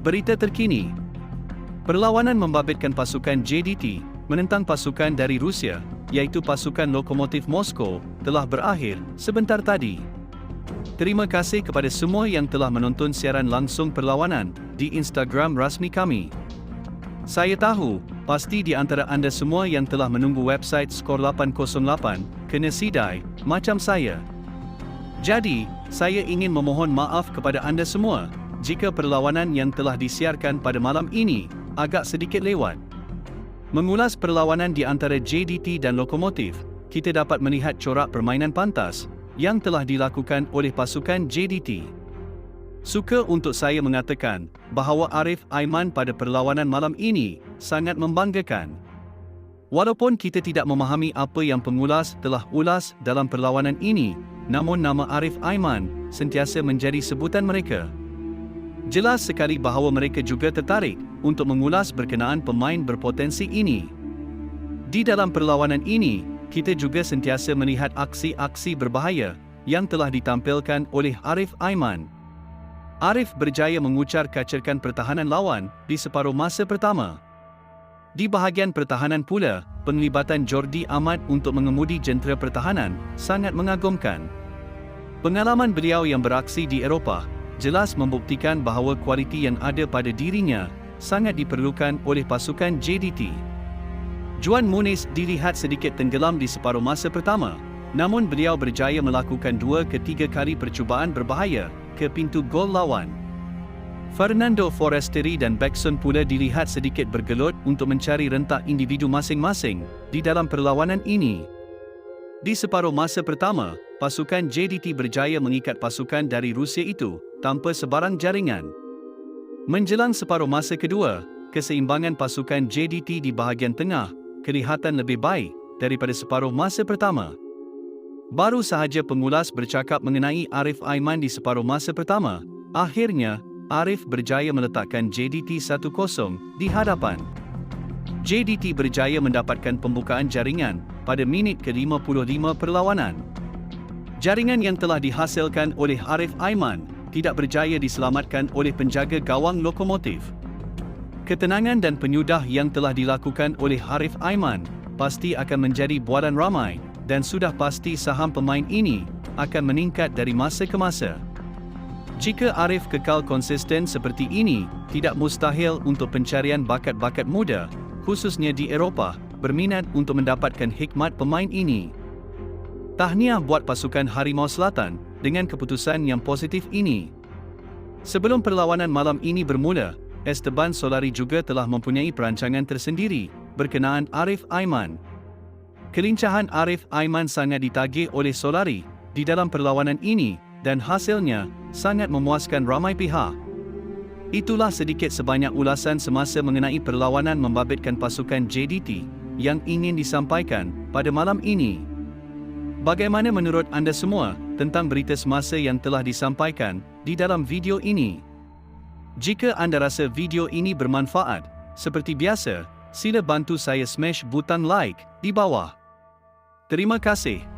Berita terkini. Perlawanan membabitkan pasukan JDT menentang pasukan dari Rusia, iaitu pasukan Lokomotiv Moskow, telah berakhir sebentar tadi. Terima kasih kepada semua yang telah menonton siaran langsung perlawanan di Instagram rasmi kami. Saya tahu, pasti di antara anda semua yang telah menunggu website Skor 808 kena sidai, macam saya. Jadi, saya ingin memohon maaf kepada anda semua jika perlawanan yang telah disiarkan pada malam ini agak sedikit lewat. Mengulas perlawanan di antara JDT dan Lokomotiv, kita dapat melihat corak permainan pantas yang telah dilakukan oleh pasukan JDT. Suka untuk saya mengatakan bahawa Arif Aiman pada perlawanan malam ini sangat membanggakan. Walaupun kita tidak memahami apa yang pengulas telah ulas dalam perlawanan ini, namun nama Arif Aiman sentiasa menjadi sebutan mereka. Jelas sekali bahawa mereka juga tertarik untuk mengulas berkenaan pemain berpotensi ini. Di dalam perlawanan ini, kita juga sentiasa melihat aksi-aksi berbahaya yang telah ditampilkan oleh Arif Aiman. Arif berjaya mengucar-kacirkan pertahanan lawan di separuh masa pertama. Di bahagian pertahanan pula, penglibatan Jordi Amat untuk mengemudi jentera pertahanan sangat mengagumkan. Pengalaman beliau yang beraksi di Eropah jelas membuktikan bahawa kualiti yang ada pada dirinya sangat diperlukan oleh pasukan JDT. Juan Muniz dilihat sedikit tenggelam di separuh masa pertama, namun beliau berjaya melakukan 2 ke 3 kali percubaan berbahaya ke pintu gol lawan. Fernando Forestieri dan Bekson pula dilihat sedikit bergelut untuk mencari rentak individu masing-masing di dalam perlawanan ini. Di separuh masa pertama, pasukan JDT berjaya mengikat pasukan dari Rusia itu tanpa sebarang jaringan. Menjelang separuh masa kedua, keseimbangan pasukan JDT di bahagian tengah kelihatan lebih baik daripada separuh masa pertama. Baru sahaja pengulas bercakap mengenai Arif Aiman di separuh masa pertama, akhirnya Arif berjaya meletakkan JDT 1-0 di hadapan. JDT berjaya mendapatkan pembukaan jaringan pada minit ke-55 perlawanan. Jaringan yang telah dihasilkan oleh Arif Aiman tidak berjaya diselamatkan oleh penjaga gawang Lokomotiv. Ketenangan dan penyudah yang telah dilakukan oleh Arif Aiman pasti akan menjadi bualan ramai dan sudah pasti saham pemain ini akan meningkat dari masa ke masa. Jika Arif kekal konsisten seperti ini, tidak mustahil untuk pencarian bakat-bakat muda, khususnya di Eropah, berminat untuk mendapatkan hikmat pemain ini. Tahniah buat pasukan Harimau Selatan dengan keputusan yang positif ini. Sebelum perlawanan malam ini bermula, Esteban Solari juga telah mempunyai perancangan tersendiri berkenaan Arif Aiman. Kelincahan Arif Aiman sangat ditagih oleh Solari di dalam perlawanan ini dan hasilnya sangat memuaskan ramai pihak. Itulah sedikit sebanyak ulasan semasa mengenai perlawanan membabitkan pasukan JDT yang ingin disampaikan pada malam ini. Bagaimana menurut anda semua tentang berita semasa yang telah disampaikan di dalam video ini? Jika anda rasa video ini bermanfaat, seperti biasa, sila bantu saya smash butang like di bawah. Terima kasih.